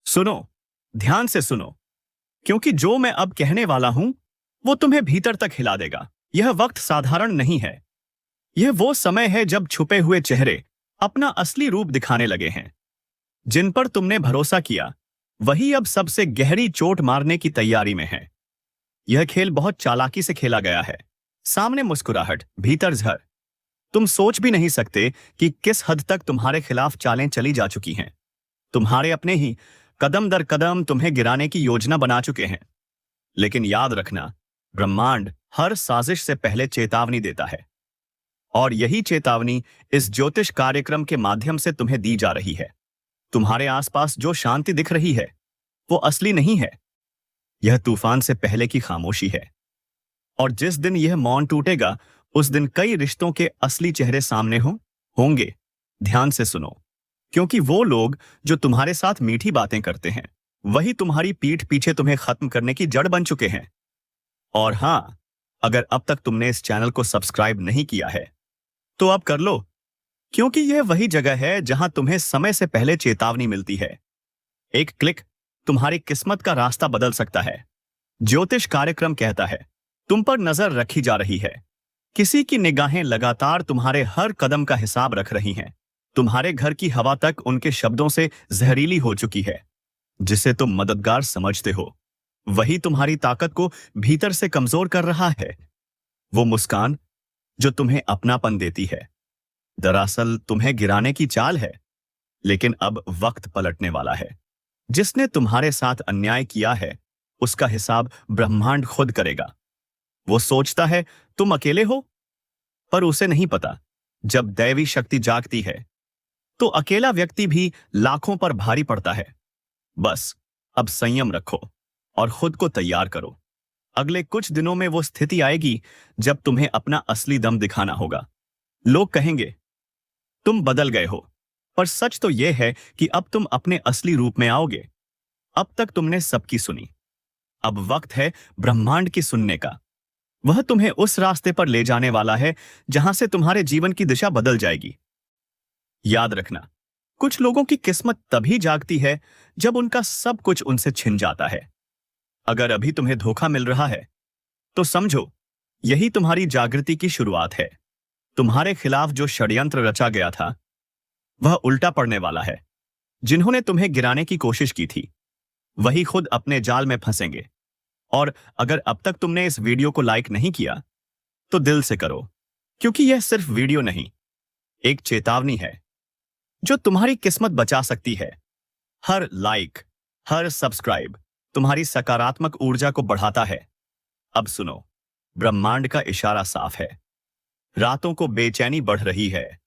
सुनो, ध्यान से सुनो, क्योंकि जो मैं अब कहने वाला हूं वो तुम्हें भीतर तक हिला देगा। यह वक्त साधारण नहीं है। यह वो समय है जब छुपे हुए चेहरे अपना असली रूप दिखाने लगे हैं। जिन पर तुमने भरोसा किया वही अब सबसे गहरी चोट मारने की तैयारी में है। यह खेल बहुत चालाकी से खेला गया है। सामने मुस्कुराहट, भीतर जहर। तुम सोच भी नहीं सकते कि किस हद तक तुम्हारे खिलाफ चालें चली जा चुकी हैं। तुम्हारे अपने ही कदम दर कदम तुम्हें गिराने की योजना बना चुके हैं। लेकिन याद रखना, ब्रह्मांड हर साजिश से पहले चेतावनी देता है। और यही चेतावनी इस ज्योतिष कार्यक्रम के माध्यम से तुम्हें दी जा रही है। तुम्हारे आसपास जो शांति दिख रही है वो असली नहीं है। यह तूफान से पहले की खामोशी है। और जिस दिन यह मौन टूटेगा उस दिन कई रिश्तों के असली चेहरे सामने होंगे। ध्यान से सुनो, क्योंकि वो लोग जो तुम्हारे साथ मीठी बातें करते हैं वही तुम्हारी पीठ पीछे तुम्हें खत्म करने की जड़ बन चुके हैं। और हां, अगर अब तक तुमने इस चैनल को सब्सक्राइब नहीं किया है तो अब कर लो, क्योंकि यह वही जगह है जहां तुम्हें समय से पहले चेतावनी मिलती है। एक क्लिक तुम्हारी किस्मत का रास्ता बदल सकता है। ज्योतिष कार्यक्रम कहता है तुम पर नजर रखी जा रही है। किसी की निगाहें लगातार तुम्हारे हर कदम का हिसाब रख रही हैं। तुम्हारे घर की हवा तक उनके शब्दों से जहरीली हो चुकी है। जिसे तुम मददगार समझते हो वही तुम्हारी ताकत को भीतर से कमजोर कर रहा है। वो मुस्कान जो तुम्हें अपनापन देती है दरअसल तुम्हें गिराने की चाल है। लेकिन अब वक्त पलटने वाला है। जिसने तुम्हारे साथ अन्याय किया है उसका हिसाब ब्रह्मांड खुद करेगा। वो सोचता है तुम अकेले हो, पर उसे नहीं पता जब दैवी शक्ति जागती है तो अकेला व्यक्ति भी लाखों पर भारी पड़ता है। बस अब संयम रखो और खुद को तैयार करो। अगले कुछ दिनों में वो स्थिति आएगी जब तुम्हें अपना असली दम दिखाना होगा। लोग कहेंगे तुम बदल गए हो, पर सच तो यह है कि अब तुम अपने असली रूप में आओगे। अब तक तुमने सबकी सुनी, अब वक्त है ब्रह्मांड की सुनने का। वह तुम्हें उस रास्ते पर ले जाने वाला है जहां से तुम्हारे जीवन की दिशा बदल जाएगी। याद रखना, कुछ लोगों की किस्मत तभी जागती है जब उनका सब कुछ उनसे छिन जाता है। अगर अभी तुम्हें धोखा मिल रहा है तो समझो यही तुम्हारी जागृति की शुरुआत है। तुम्हारे खिलाफ जो षड्यंत्र रचा गया था वह उल्टा पड़ने वाला है। जिन्होंने तुम्हें गिराने की कोशिश की थी वही खुद अपने जाल में फंसेंगे। और अगर अब तक तुमने इस वीडियो को लाइक नहीं किया तो दिल से करो, क्योंकि यह सिर्फ वीडियो नहीं, एक चेतावनी है जो तुम्हारी किस्मत बचा सकती है। हर लाइक, हर सब्सक्राइब तुम्हारी सकारात्मक ऊर्जा को बढ़ाता है। अब सुनो, ब्रह्मांड का इशारा साफ है। रातों को बेचैनी बढ़ रही है।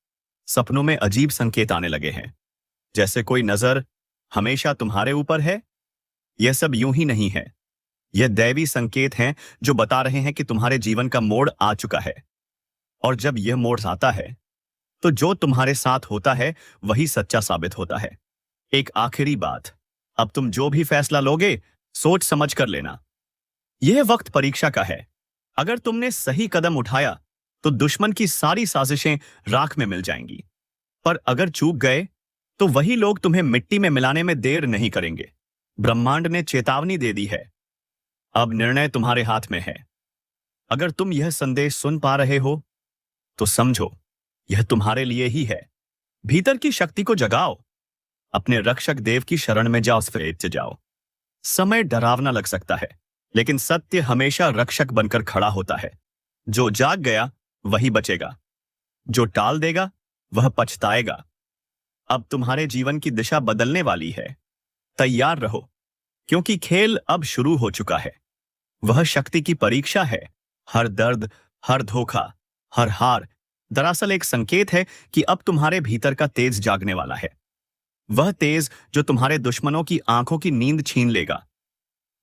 सपनों में अजीब संकेत आने लगे हैं, जैसे कोई नजर हमेशा तुम्हारे ऊपर है। यह सब यूं ही नहीं है। यह दैवी संकेत हैं जो बता रहे हैं कि तुम्हारे जीवन का मोड़ आ चुका है। और जब यह मोड़ आता है तो जो तुम्हारे साथ होता है वही सच्चा साबित होता है। एक आखिरी बात, अब तुम जो भी फैसला लोगे सोच समझ कर लेना। यह वक्त परीक्षा का है। अगर तुमने सही कदम उठाया तो दुश्मन की सारी साजिशें राख में मिल जाएंगी, पर अगर चूक गए तो वही लोग तुम्हें मिट्टी में मिलाने में देर नहीं करेंगे। ब्रह्मांड ने चेतावनी दे दी है। अब निर्णय तुम्हारे हाथ में है। अगर तुम यह संदेश सुन पा रहे हो तो समझो यह तुम्हारे लिए ही है। भीतर की शक्ति को जगाओ, अपने रक्षक देव की शरण में जाओ, स्फेट जाओ। समय डरावना लग सकता है, लेकिन सत्य हमेशा रक्षक बनकर खड़ा होता है। जो जाग गया वही बचेगा, जो टाल देगा वह पछताएगा। अब तुम्हारे जीवन की दिशा बदलने वाली है। तैयार रहो, क्योंकि खेल अब शुरू हो चुका है। वह शक्ति की परीक्षा है। हर दर्द, हर धोखा, हर हार दरअसल एक संकेत है कि अब तुम्हारे भीतर का तेज जागने वाला है। वह तेज जो तुम्हारे दुश्मनों की आंखों की नींद छीन लेगा।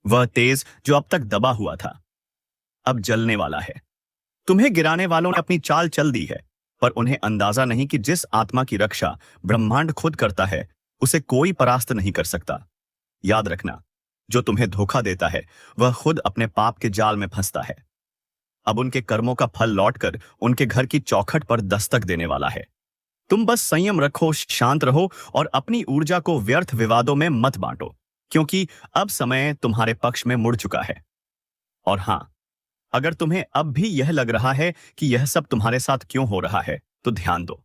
वह तेज जो अब तक दबा हुआ था अब जलने वाला है। तुम्हें गिराने वालों ने अपनी चाल चल दी है, पर उन्हें अंदाजा नहीं कि जिस आत्मा की रक्षा ब्रह्मांड खुद करता है उसे कोई परास्त नहीं कर सकता। याद रखना, जो तुम्हें धोखा देता है वह खुद अपने पाप के जाल में फंसता है। अब उनके कर्मों का फल लौटकर उनके घर की चौखट पर दस्तक देने वाला है। तुम बस संयम रखो, शांत रहो और अपनी ऊर्जा को व्यर्थ विवादों में मत बांटो। क्योंकि अब समय तुम्हारे पक्ष में मुड़ चुका है। और हां, अगर तुम्हें अब भी यह लग रहा है कि यह सब तुम्हारे साथ क्यों हो रहा है, तो ध्यान दो।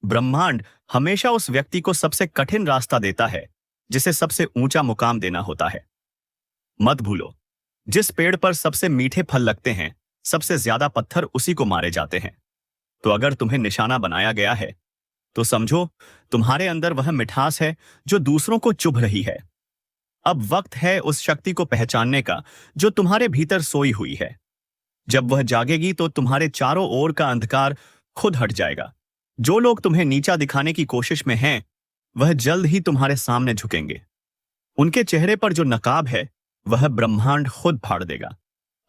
ब्रह्मांड हमेशा उस व्यक्ति को सबसे कठिन रास्ता देता है जिसे सबसे ऊंचा मुकाम देना होता है। मत भूलो, जिस पेड़ पर सबसे मीठे फल लगते हैं, सबसे ज्यादा पत्थर उसी को मारे जाते हैं। तो अगर तुम्हें निशाना बनाया गया है, तो समझो तुम्हारे अंदर वह मिठास है जो दूसरों को चुभ रही है। अब वक्त है उस शक्ति को पहचानने का जो तुम्हारे भीतर सोई हुई है। जब वह जागेगी तो तुम्हारे चारों ओर का अंधकार खुद हट जाएगा। जो लोग तुम्हें नीचा दिखाने की कोशिश में हैं, वह जल्द ही तुम्हारे सामने झुकेंगे। उनके चेहरे पर जो नकाब है, वह ब्रह्मांड खुद फाड़ देगा।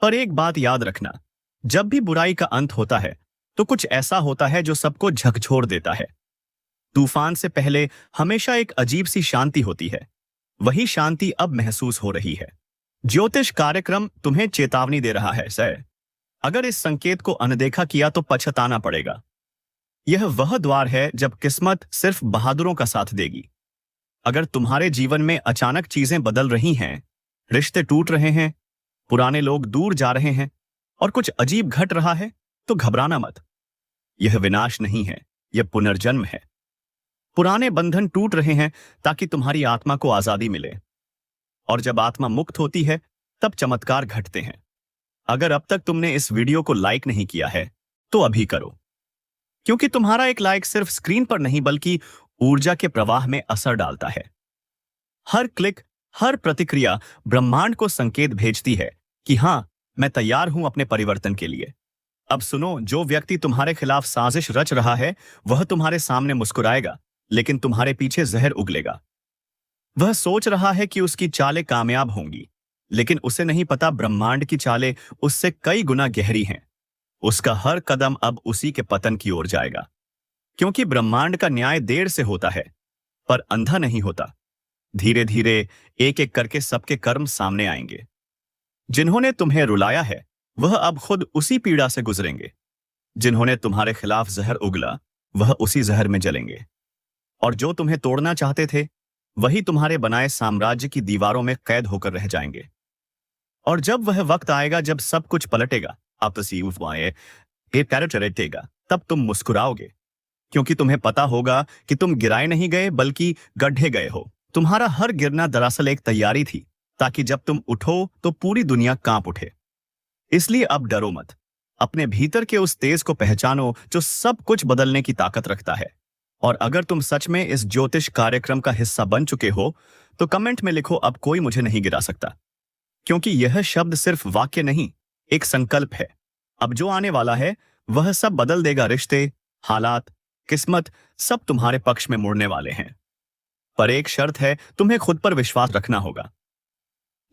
पर एक बात याद रखना, जब भी बुराई का अंत होता है, तो कुछ ऐसा होता है जो सबको झकझोर देता है। तूफान से पहले हमेशा एक अजीब सी शांति होती है। वही शांति अब महसूस हो रही है। ज्योतिष कार्यक्रम तुम्हें चेतावनी दे रहा है सर। अगर इस संकेत को अनदेखा किया तो पछताना पड़ेगा। यह वह द्वार है जब किस्मत सिर्फ बहादुरों का साथ देगी। अगर तुम्हारे जीवन में अचानक चीजें बदल रही हैं, रिश्ते टूट रहे हैं, पुराने लोग दूर जा रहे हैं और कुछ अजीब घट रहा है, तो घबराना मत। यह विनाश नहीं है, यह पुनर्जन्म है। पुराने बंधन टूट रहे हैं ताकि तुम्हारी आत्मा को आजादी मिले। और जब आत्मा मुक्त होती है, तब चमत्कार घटते हैं। अगर अब तक तुमने इस वीडियो को लाइक नहीं किया है, तो अभी करो, क्योंकि तुम्हारा एक लाइक सिर्फ स्क्रीन पर नहीं बल्कि ऊर्जा के प्रवाह में असर डालता है। हर क्लिक, हर प्रतिक्रिया ब्रह्मांड को संकेत भेजती है कि हां, मैं तैयार हूं अपने परिवर्तन के लिए। अब सुनो, जो व्यक्ति तुम्हारे खिलाफ साजिश रच रहा है, वह तुम्हारे सामने मुस्कुराएगा, लेकिन तुम्हारे पीछे जहर उगलेगा। वह सोच रहा है कि उसकी चालें कामयाब होंगी, लेकिन उसे नहीं पता ब्रह्मांड की चालें उससे कई गुना गहरी हैं। उसका हर कदम अब उसी के पतन की ओर जाएगा, क्योंकि ब्रह्मांड का न्याय देर से होता है, पर अंधा नहीं होता। धीरे धीरे, एक एक करके सबके कर्म सामने आएंगे। जिन्होंने तुम्हें रुलाया है, वह अब खुद उसी पीड़ा से गुजरेंगे। जिन्होंने तुम्हारे खिलाफ जहर उगला, वह उसी जहर में जलेंगे। और जो तुम्हें तोड़ना चाहते थे, वही तुम्हारे बनाए साम्राज्य की दीवारों में कैद होकर रह जाएंगे। और जब वह वक्त आएगा जब सब कुछ पलटेगा, तब तुम मुस्कुराओगे, क्योंकि तुम्हें पता होगा कि तुम गिराए नहीं गए बल्कि गड्ढे गए हो। तुम्हारा हर गिरना दरअसल एक तैयारी थी, ताकि जब तुम उठो तो पूरी दुनिया कांप उठे। इसलिए अब डरो मत। अपने भीतर के उस तेज को पहचानो जो सब कुछ बदलने की ताकत रखता है। और अगर तुम सच में इस ज्योतिष कार्यक्रम का हिस्सा बन चुके हो, तो कमेंट में लिखो, अब कोई मुझे नहीं गिरा सकता। क्योंकि यह शब्द सिर्फ वाक्य नहीं, एक संकल्प है। अब जो आने वाला है, वह सब बदल देगा। रिश्ते, हालात, किस्मत, सब तुम्हारे पक्ष में मुड़ने वाले हैं। पर एक शर्त है, तुम्हें खुद पर विश्वास रखना होगा।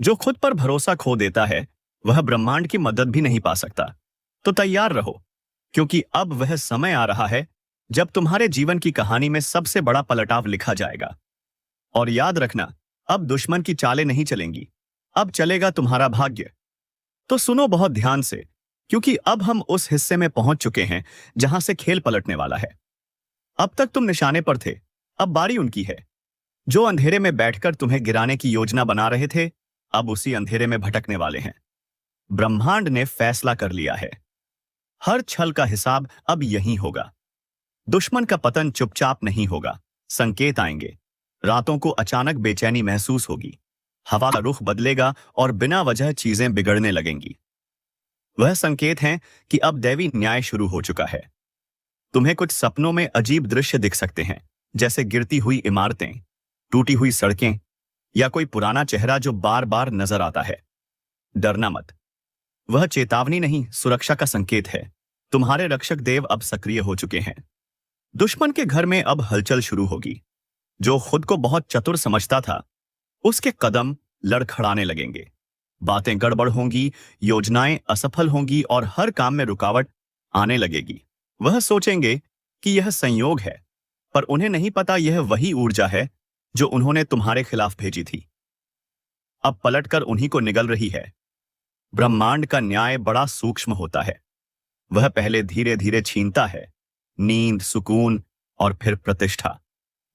जो खुद पर भरोसा खो देता है, वह ब्रह्मांड की मदद भी नहीं पा सकता। तो तैयार रहो, क्योंकि अब वह समय आ रहा है जब तुम्हारे जीवन की कहानी में सबसे बड़ा पलटाव लिखा जाएगा। और याद रखना, अब दुश्मन की चालें नहीं चलेंगी, अब चलेगा तुम्हारा भाग्य। तो सुनो बहुत ध्यान से, क्योंकि अब हम उस हिस्से में पहुंच चुके हैं जहां से खेल पलटने वाला है। अब तक तुम निशाने पर थे, अब बारी उनकी है। जो अंधेरे में बैठकर तुम्हें गिराने की योजना बना रहे थे, अब उसी अंधेरे में भटकने वाले हैं। ब्रह्मांड ने फैसला कर लिया है। हर छल का हिसाब अब यहीं होगा। दुश्मन का पतन चुपचाप नहीं होगा। संकेत आएंगे। रातों को अचानक बेचैनी महसूस होगी। हवा का रुख बदलेगा और बिना वजह चीजें बिगड़ने लगेंगी। वह संकेत हैं कि अब दैवी न्याय शुरू हो चुका है। तुम्हें कुछ सपनों में अजीब दृश्य दिख सकते हैं, जैसे गिरती हुई इमारतें, टूटी हुई सड़कें या कोई पुराना चेहरा जो बार बार नजर आता है। डरना मत, वह चेतावनी नहीं, सुरक्षा का संकेत है। तुम्हारे रक्षक देव अब सक्रिय हो चुके हैं। दुश्मन के घर में अब हलचल शुरू होगी। जो खुद को बहुत चतुर समझता था, उसके कदम लड़खड़ाने लगेंगे। बातें गड़बड़ होंगी, योजनाएं असफल होंगी और हर काम में रुकावट आने लगेगी। वह सोचेंगे कि यह संयोग है, पर उन्हें नहीं पता यह वही ऊर्जा है जो उन्होंने तुम्हारे खिलाफ भेजी थी। अब पलटकर उन्हीं को निगल रही है। ब्रह्मांड का न्याय बड़ा सूक्ष्म होता है। वह पहले धीरे धीरे छीनता है नींद, सुकून और फिर प्रतिष्ठा।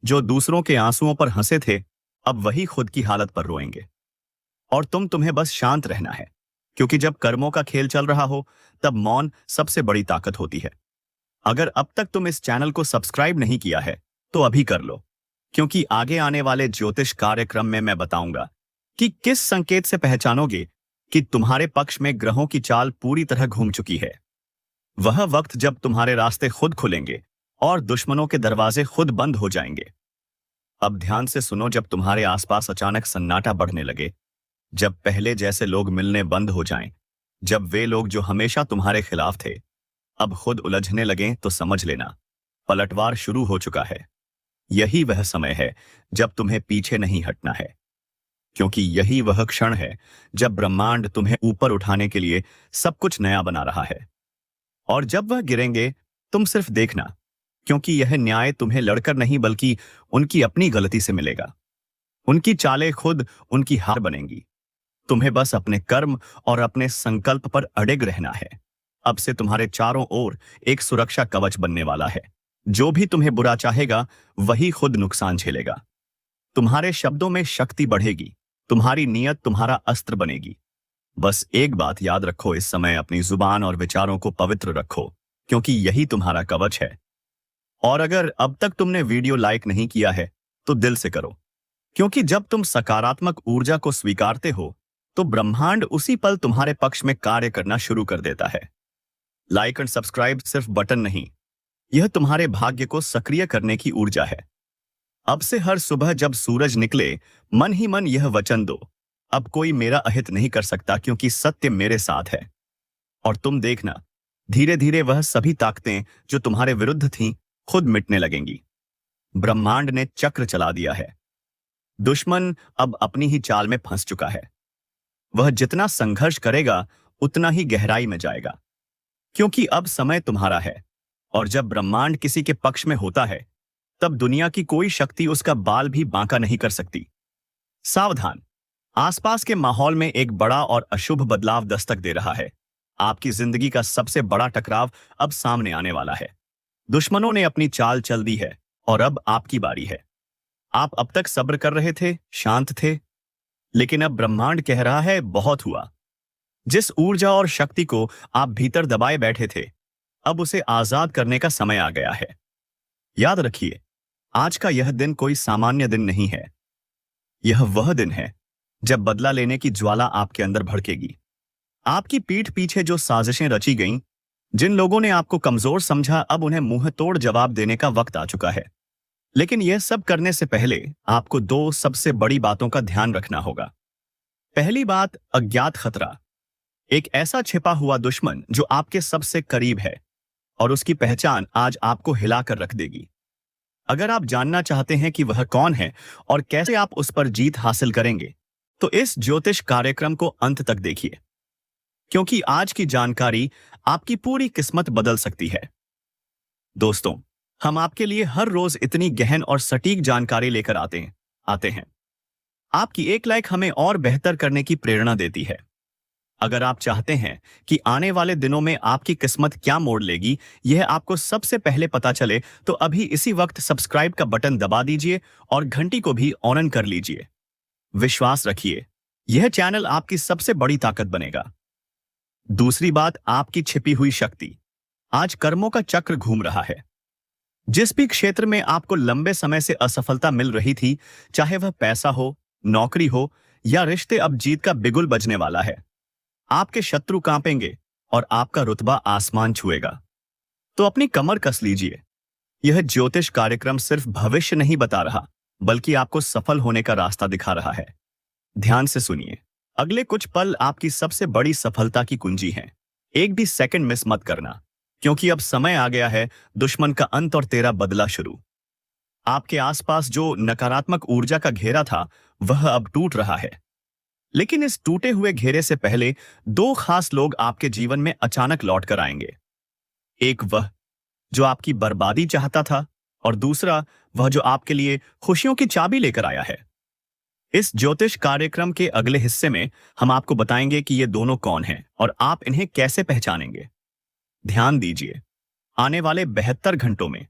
जो दूसरों के आंसुओं पर हंसे थे, अब वही खुद की हालत पर रोएंगे। और तुम्हें बस शांत रहना है, क्योंकि जब कर्मों का खेल चल रहा हो तब मौन सबसे बड़ी ताकत होती है। अगर अब तक तुम इस चैनल को सब्सक्राइब नहीं किया है तो अभी कर लो, क्योंकि आगे आने वाले ज्योतिष कार्यक्रम में मैं बताऊंगा कि किस संकेत से पहचानोगे कि तुम्हारे पक्ष में ग्रहों की चाल पूरी तरह घूम चुकी है। वह वक्त जब तुम्हारे रास्ते खुद खुलेंगे और दुश्मनों के दरवाजे खुद बंद हो जाएंगे। अब ध्यान से सुनो, जब तुम्हारे आसपास अचानक सन्नाटा बढ़ने लगे, जब पहले जैसे लोग मिलने बंद हो जाएं, जब वे लोग जो हमेशा तुम्हारे खिलाफ थे अब खुद उलझने लगें, तो समझ लेना पलटवार शुरू हो चुका है। यही वह समय है जब तुम्हें पीछे नहीं हटना है, क्योंकि यही वह क्षण है जब ब्रह्मांड तुम्हें ऊपर उठाने के लिए सब कुछ नया बना रहा है। और जब वह गिरेंगे तुम सिर्फ देखना, क्योंकि यह न्याय तुम्हें लड़कर नहीं बल्कि उनकी अपनी गलती से मिलेगा। उनकी चालें खुद उनकी हार बनेंगी। तुम्हें बस अपने कर्म और अपने संकल्प पर अड़िग रहना है। अब से तुम्हारे चारों ओर एक सुरक्षा कवच बनने वाला है। जो भी तुम्हें बुरा चाहेगा वही खुद नुकसान झेलेगा। तुम्हारे शब्दों में शक्ति बढ़ेगी, तुम्हारी नीयत तुम्हारा अस्त्र बनेगी। बस एक बात याद रखो, इस समय अपनी जुबान और विचारों को पवित्र रखो, क्योंकि यही तुम्हारा कवच है। और अगर अब तक तुमने वीडियो लाइक नहीं किया है तो दिल से करो, क्योंकि जब तुम सकारात्मक ऊर्जा को स्वीकारते हो तो ब्रह्मांड उसी पल तुम्हारे पक्ष में कार्य करना शुरू कर देता है। लाइक एंड सब्सक्राइब सिर्फ बटन नहीं, यह तुम्हारे भाग्य को सक्रिय करने की ऊर्जा है। अब से हर सुबह जब सूरज निकले मन ही मन यह वचन दो, अब कोई मेरा अहित नहीं कर सकता, क्योंकि सत्य मेरे साथ है। और तुम देखना, धीरे धीरे वह सभी ताकतें जो तुम्हारे विरुद्ध थीं खुद मिटने लगेंगी। ब्रह्मांड ने चक्र चला दिया है। दुश्मन अब अपनी ही चाल में फंस चुका है। वह जितना संघर्ष करेगा उतना ही गहराई में जाएगा, क्योंकि अब समय तुम्हारा है। और जब ब्रह्मांड किसी के पक्ष में होता है तब दुनिया की कोई शक्ति उसका बाल भी बांका नहीं कर सकती। सावधान, आसपास के माहौल में एक बड़ा और अशुभ बदलाव दस्तक दे रहा है। आपकी जिंदगी का सबसे बड़ा टकराव अब सामने आने वाला है। दुश्मनों ने अपनी चाल चल दी है और अब आपकी बारी है। आप अब तक सब्र कर रहे थे, शांत थे, लेकिन अब ब्रह्मांड कह रहा है बहुत हुआ। जिस ऊर्जा और शक्ति को आप भीतर दबाए बैठे थे अब उसे आजाद करने का समय आ गया है। याद रखिए, आज का यह दिन कोई सामान्य दिन नहीं है। यह वह दिन है जब बदला लेने की ज्वाला आपके अंदर भड़केगी। आपकी पीठ पीछे जो साजिशें रची गईं, जिन लोगों ने आपको कमजोर समझा, अब उन्हें मुंह तोड़ जवाब देने का वक्त आ चुका है। लेकिन यह सब करने से पहले आपको दो सबसे बड़ी बातों का ध्यान रखना होगा। पहली बात, अज्ञात खतरा। एक ऐसा छिपा हुआ दुश्मन जो आपके सबसे करीब है और उसकी पहचान आज आपको हिलाकर रख देगी। अगर आप जानना चाहते हैं कि वह कौन है और कैसे आप उस पर जीत हासिल करेंगे तो इस ज्योतिष कार्यक्रम को अंत तक देखिए, क्योंकि आज की जानकारी आपकी पूरी किस्मत बदल सकती है। दोस्तों, हम आपके लिए हर रोज इतनी गहन और सटीक जानकारी लेकर आते हैं। आपकी एक लाइक हमें और बेहतर करने की प्रेरणा देती है। अगर आप चाहते हैं कि आने वाले दिनों में आपकी किस्मत क्या मोड़ लेगी, यह आपको सबसे पहले पता चले, तो अभी इसी वक्त सब्सक्राइब का बटन दबा दीजिए और घंटी को भी ऑन कर लीजिए। विश्वास रखिए, यह चैनल आपकी सबसे बड़ी ताकत बनेगा। दूसरी बात, आपकी छिपी हुई शक्ति। आज कर्मों का चक्र घूम रहा है। जिस भी क्षेत्र में आपको लंबे समय से असफलता मिल रही थी, चाहे वह पैसा हो, नौकरी हो या रिश्ते, अब जीत का बिगुल बजने वाला है। आपके शत्रु कांपेंगे और आपका रुतबा आसमान छुएगा। तो अपनी कमर कस लीजिए। यह ज्योतिष कार्यक्रम सिर्फ भविष्य नहीं बता रहा, बल्कि आपको सफल होने का रास्ता दिखा रहा है। ध्यान से सुनिए, अगले कुछ पल आपकी सबसे बड़ी सफलता की कुंजी हैं। एक भी सेकंड मिस मत करना, क्योंकि अब समय आ गया है दुश्मन का अंत और तेरा बदला शुरू। आपके आसपास जो नकारात्मक ऊर्जा का घेरा था वह अब टूट रहा है। लेकिन इस टूटे हुए घेरे से पहले दो खास लोग आपके जीवन में अचानक लौट कर आएंगे। एक वह जो आपकी बर्बादी चाहता था, और दूसरा वह जो आपके लिए खुशियों की चाबी लेकर आया है। इस ज्योतिष कार्यक्रम के अगले हिस्से में हम आपको बताएंगे कि ये दोनों कौन हैं और आप इन्हें कैसे पहचानेंगे। ध्यान दीजिए, आने वाले 72 घंटों में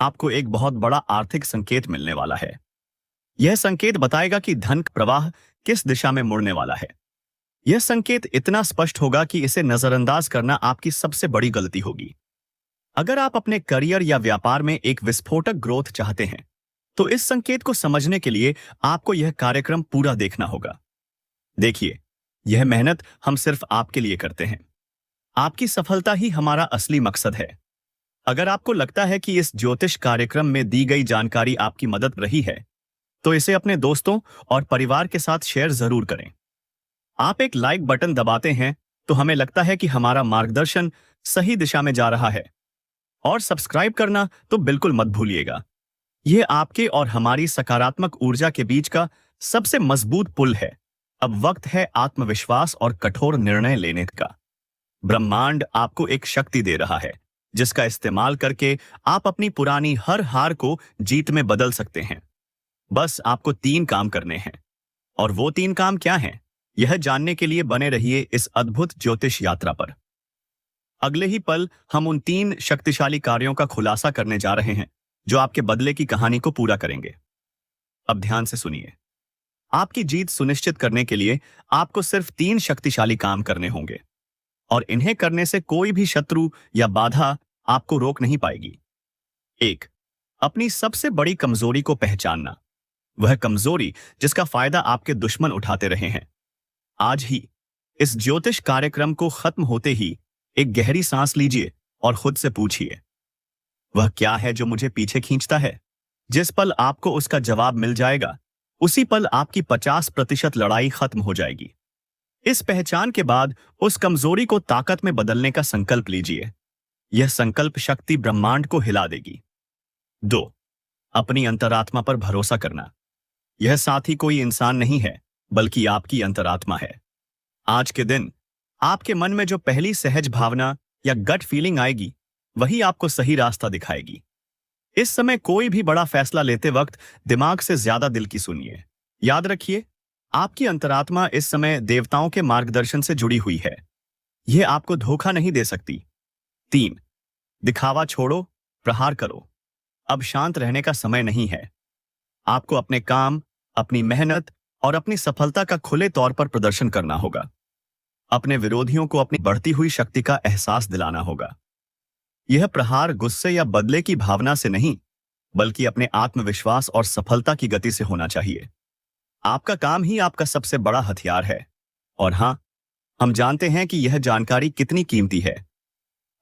आपको एक बहुत बड़ा आर्थिक संकेत मिलने वाला है। यह संकेत बताएगा कि धन का प्रवाह किस दिशा में मुड़ने वाला है। यह संकेत इतना स्पष्ट होगा कि इसे नजरअंदाज करना आपकी सबसे बड़ी गलती होगी। अगर आप अपने करियर या व्यापार में एक विस्फोटक ग्रोथ चाहते हैं, तो इस संकेत को समझने के लिए आपको यह कार्यक्रम पूरा देखना होगा। देखिए, यह मेहनत हम सिर्फ आपके लिए करते हैं। आपकी सफलता ही हमारा असली मकसद है। अगर आपको लगता है कि इस ज्योतिष कार्यक्रम में दी गई जानकारी आपकी मदद रही है, तो इसे अपने दोस्तों और परिवार के साथ शेयर जरूर करें। आप एक लाइक बटन दबाते हैं तो हमें लगता है कि हमारा मार्गदर्शन सही दिशा में जा रहा है। और सब्सक्राइब करना तो बिल्कुल मत भूलिएगा। यह आपके और हमारी सकारात्मक ऊर्जा के बीच का सबसे मजबूत पुल है। अब वक्त है आत्मविश्वास और कठोर निर्णय लेने का। ब्रह्मांड आपको एक शक्ति दे रहा है, जिसका इस्तेमाल करके आप अपनी पुरानी हर हार को जीत में बदल सकते हैं। बस आपको 3 काम करने हैं। और वो 3 काम क्या हैं, यह जानने के लिए बने रहिए इस अद्भुत ज्योतिष यात्रा पर। अगले ही पल हम उन 3 शक्तिशाली कार्यों का खुलासा करने जा रहे हैं, जो आपके बदले की कहानी को पूरा करेंगे। अब ध्यान से सुनिए। आपकी जीत सुनिश्चित करने के लिए आपको सिर्फ 3 शक्तिशाली काम करने होंगे, और इन्हें करने से कोई भी शत्रु या बाधा आपको रोक नहीं पाएगी। 1. अपनी सबसे बड़ी कमजोरी को पहचानना। वह कमजोरी जिसका फायदा आपके दुश्मन उठाते रहे हैं। आज ही इस ज्योतिष कार्यक्रम को खत्म होते ही एक गहरी सांस लीजिए और खुद से पूछिए, वह क्या है जो मुझे पीछे खींचता है? जिस पल आपको उसका जवाब मिल जाएगा, उसी पल आपकी 50% लड़ाई खत्म हो जाएगी। इस पहचान के बाद उस कमजोरी को ताकत में बदलने का संकल्प लीजिए। यह संकल्प शक्ति ब्रह्मांड को हिला देगी। 2. अपनी अंतरात्मा पर भरोसा करना। यह साथी कोई इंसान नहीं है, बल्कि आपकी अंतरात्मा है। आज के दिन आपके मन में जो पहली सहज भावना या गट फीलिंग आएगी, वही आपको सही रास्ता दिखाएगी। इस समय कोई भी बड़ा फैसला लेते वक्त दिमाग से ज्यादा दिल की सुनिए। याद रखिए, आपकी अंतरात्मा इस समय देवताओं के मार्गदर्शन से जुड़ी हुई है। यह आपको धोखा नहीं दे सकती। 3. दिखावा छोड़ो, प्रहार करो। अब शांत रहने का समय नहीं है। आपको अपने काम, अपनी मेहनत और अपनी सफलता का खुले तौर पर प्रदर्शन करना होगा। अपने विरोधियों को अपनी बढ़ती हुई शक्ति का एहसास दिलाना होगा। यह प्रहार गुस्से या बदले की भावना से नहीं, बल्कि अपने आत्मविश्वास और सफलता की गति से होना चाहिए। आपका काम ही आपका सबसे बड़ा हथियार है। और हां, हम जानते हैं कि यह जानकारी कितनी कीमती है।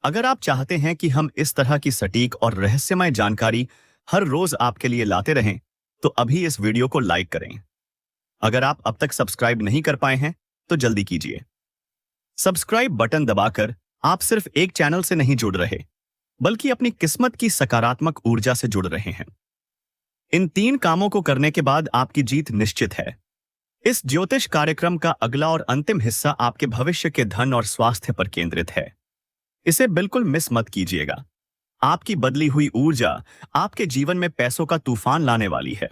अगर आप चाहते हैं कि हम इस तरह की सटीक और रहस्यमय जानकारी हर रोज आपके लिए लाते रहें, तो अभी इस वीडियो को लाइक करें। अगर आप अब तक सब्सक्राइब नहीं कर पाए हैं, तो जल्दी कीजिए। सब्सक्राइब बटन दबाकर आप सिर्फ एक चैनल से नहीं जुड़ रहे, बल्कि अपनी किस्मत की सकारात्मक ऊर्जा से जुड़ रहे हैं। इन 3 कामों को करने के बाद आपकी जीत निश्चित है। इस ज्योतिष कार्यक्रम का अगला और अंतिम हिस्सा आपके भविष्य के धन और स्वास्थ्य पर केंद्रित है। इसे बिल्कुल मिस मत कीजिएगा। आपकी बदली हुई ऊर्जा आपके जीवन में पैसों का तूफान लाने वाली है।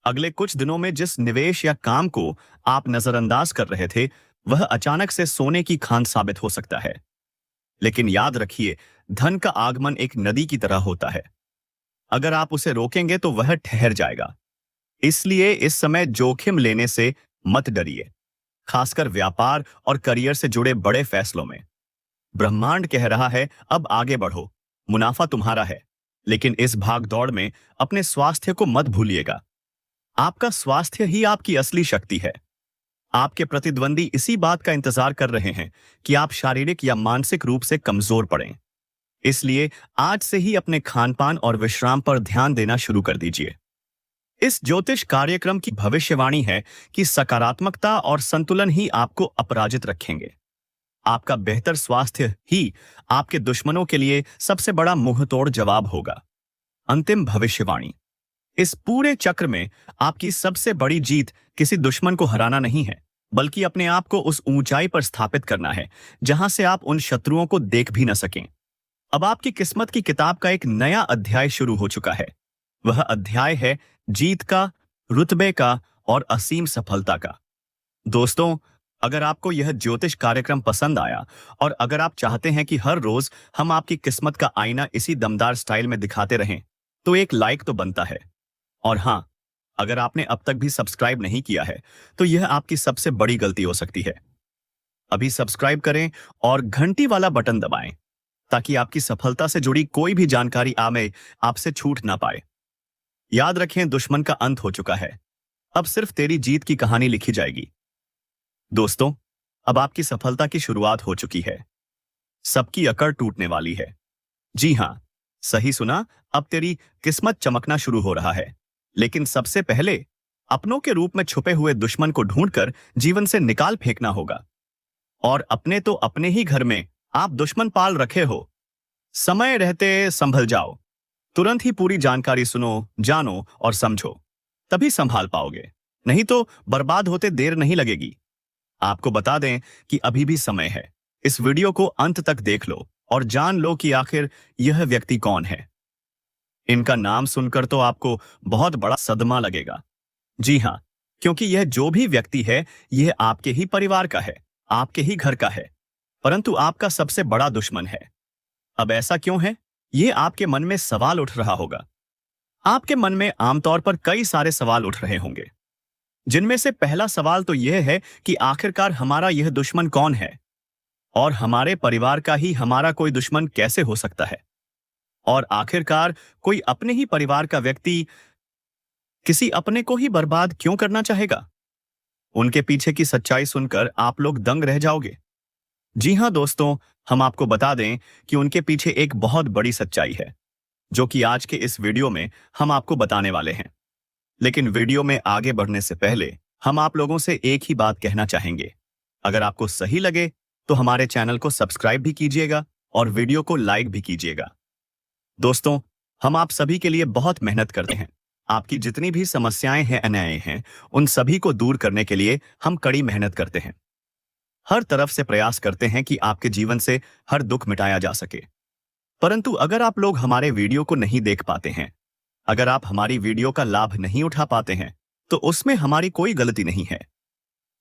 अगले कुछ दिनों में जिस निवेश या काम को आप नजरअंदाज कर रहे थे, वह अचानक से सोने की खान साबित हो सकता है। लेकिन याद रखिए, धन का आगमन एक नदी की तरह होता है। अगर आप उसे रोकेंगे तो वह ठहर जाएगा। इसलिए इस समय जोखिम लेने से मत डरिए, खासकर व्यापार और करियर से जुड़े बड़े फैसलों में। ब्रह्मांड कह रहा है, अब आगे बढ़ो, मुनाफा तुम्हारा है। लेकिन इस भागदौड़ में अपने स्वास्थ्य को मत भूलिएगा। आपका स्वास्थ्य ही आपकी असली शक्ति है। आपके प्रतिद्वंदी इसी बात का इंतजार कर रहे हैं कि आप शारीरिक या मानसिक रूप से कमजोर पड़ें। इसलिए आज से ही अपने खानपान और विश्राम पर ध्यान देना शुरू कर दीजिए। इस ज्योतिष कार्यक्रम की भविष्यवाणी है कि सकारात्मकता और संतुलन ही आपको अपराजित रखेंगे। आपका बेहतर स्वास्थ्य ही आपके दुश्मनों के लिए सबसे बड़ा मुंहतोड़ जवाब होगा। अंतिम भविष्यवाणी। इस पूरे चक्र में आपकी सबसे बड़ी जीत किसी दुश्मन को हराना नहीं है, बल्कि अपने आप को उस ऊंचाई पर स्थापित करना है जहां से आप उन शत्रुओं को देख भी न सकें। अब आपकी किस्मत की किताब का एक नया अध्याय शुरू हो चुका है। वह अध्याय है जीत का, रुतबे का और असीम सफलता का। दोस्तों, अगर आपको यह ज्योतिष कार्यक्रम पसंद आया और अगर आप चाहते हैं कि हर रोज हम आपकी किस्मत का आईना इसी दमदार स्टाइल में दिखाते रहें, तो एक लाइक तो बनता है। और हां, अगर आपने अब तक भी सब्सक्राइब नहीं किया है तो यह आपकी सबसे बड़ी गलती हो सकती है। अभी सब्सक्राइब करें और घंटी वाला बटन दबाएं ताकि आपकी सफलता से जुड़ी कोई भी जानकारी आमे आपसे छूट ना पाए। याद रखें, दुश्मन का अंत हो चुका है, अब सिर्फ तेरी जीत की कहानी लिखी जाएगी। दोस्तों, अब आपकी सफलता की शुरुआत हो चुकी है। सबकी अकड़ टूटने वाली है। जी हां, सही सुना, अब तेरी किस्मत चमकना शुरू हो रहा है। लेकिन सबसे पहले अपनों के रूप में छुपे हुए दुश्मन को ढूंढकर जीवन से निकाल फेंकना होगा। और अपने तो अपने ही घर में आप दुश्मन पाल रखे हो। समय रहते संभल जाओ। तुरंत ही पूरी जानकारी सुनो, जानो और समझो, तभी संभाल पाओगे। नहीं तो बर्बाद होते देर नहीं लगेगी। आपको बता दें कि अभी भी समय है। इस वीडियो को अंत तक देख लो और जान लो कि आखिर यह व्यक्ति कौन है। इनका नाम सुनकर तो आपको बहुत बड़ा सदमा लगेगा। जी हां, क्योंकि यह जो भी व्यक्ति है, यह आपके ही परिवार का है, आपके ही घर का है, परंतु आपका सबसे बड़ा दुश्मन है। अब ऐसा क्यों है? यह आपके मन में सवाल उठ रहा होगा। आपके मन में आमतौर पर कई सारे सवाल उठ रहे होंगे, जिनमें से पहला सवाल तो यह है कि आखिरकार हमारा यह दुश्मन कौन है, और हमारे परिवार का ही हमारा कोई दुश्मन कैसे हो सकता है? और आखिरकार कोई अपने ही परिवार का व्यक्ति किसी अपने को ही बर्बाद क्यों करना चाहेगा? उनके पीछे की सच्चाई सुनकर आप लोग दंग रह जाओगे। जी हां दोस्तों, हम आपको बता दें कि उनके पीछे एक बहुत बड़ी सच्चाई है, जो कि आज के इस वीडियो में हम आपको बताने वाले हैं। लेकिन वीडियो में आगे बढ़ने से पहले हम आप लोगों से एक ही बात कहना चाहेंगे। अगर आपको सही लगे तो हमारे चैनल को सब्सक्राइब भी कीजिएगा और वीडियो को लाइक भी कीजिएगा। दोस्तों, हम आप सभी के लिए बहुत मेहनत करते हैं। आपकी जितनी भी समस्याएं हैं, अन्याय हैं, उन सभी को दूर करने के लिए हम कड़ी मेहनत करते हैं। हर तरफ से प्रयास करते हैं कि आपके जीवन से हर दुख मिटाया जा सके। परंतु अगर आप लोग हमारे वीडियो को नहीं देख पाते हैं, अगर आप हमारी वीडियो का लाभ नहीं उठा पाते हैं, तो उसमें हमारी कोई गलती नहीं है,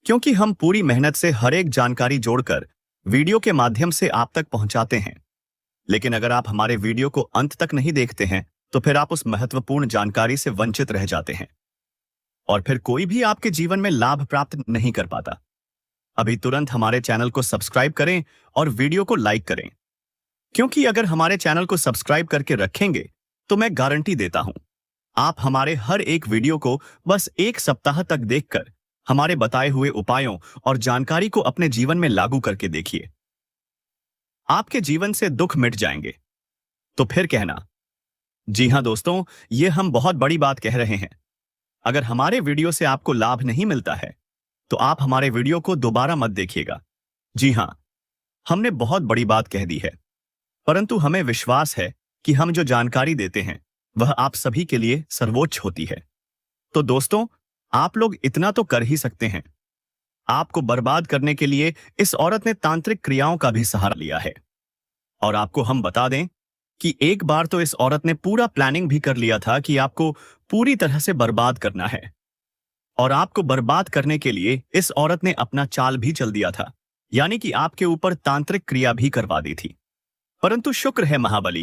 क्योंकि हम पूरी मेहनत से हर एक जानकारी जोड़कर वीडियो के माध्यम से आप तक पहुंचाते हैं। लेकिन अगर आप हमारे वीडियो को अंत तक नहीं देखते हैं, तो फिर आप उस महत्वपूर्ण जानकारी से वंचित रह जाते हैं और फिर कोई भी आपके जीवन में लाभ प्राप्त नहीं कर पाता। अभी तुरंत हमारे चैनल को सब्सक्राइब करें और वीडियो को लाइक करें, क्योंकि अगर हमारे चैनल को सब्सक्राइब करके रखेंगे तो मैं गारंटी देता हूं, आप हमारे हर एक वीडियो को बस एक सप्ताह तक देखकर हमारे बताए हुए उपायों और जानकारी को अपने जीवन में लागू करके देखिए। आपके जीवन से दुख मिट जाएंगे। तो फिर कहना। जी हां दोस्तों, ये हम बहुत बड़ी बात कह रहे हैं। अगर हमारे वीडियो से आपको लाभ नहीं मिलता है तो आप हमारे वीडियो को दोबारा मत देखिएगा। जी हां, हमने बहुत बड़ी बात कह दी है, परंतु हमें विश्वास है कि हम जो जानकारी देते हैं वह आप सभी के लिए सर्वोच्च होती है। तो दोस्तों, आप लोग इतना तो कर ही सकते हैं। आपको बर्बाद करने के लिए इस औरत ने तांत्रिक क्रियाओं का भी सहारा लिया है। और आपको हम बता दें कि एक बार तो इस औरत ने पूरा प्लानिंग भी कर लिया था कि आपको पूरी तरह से बर्बाद करना है। और आपको बर्बाद करने के लिए इस औरत ने अपना चाल भी चल दिया था, यानी कि आपके ऊपर तांत्रिक क्रिया भी करवा दी थी। परंतु शुक्र है महाबली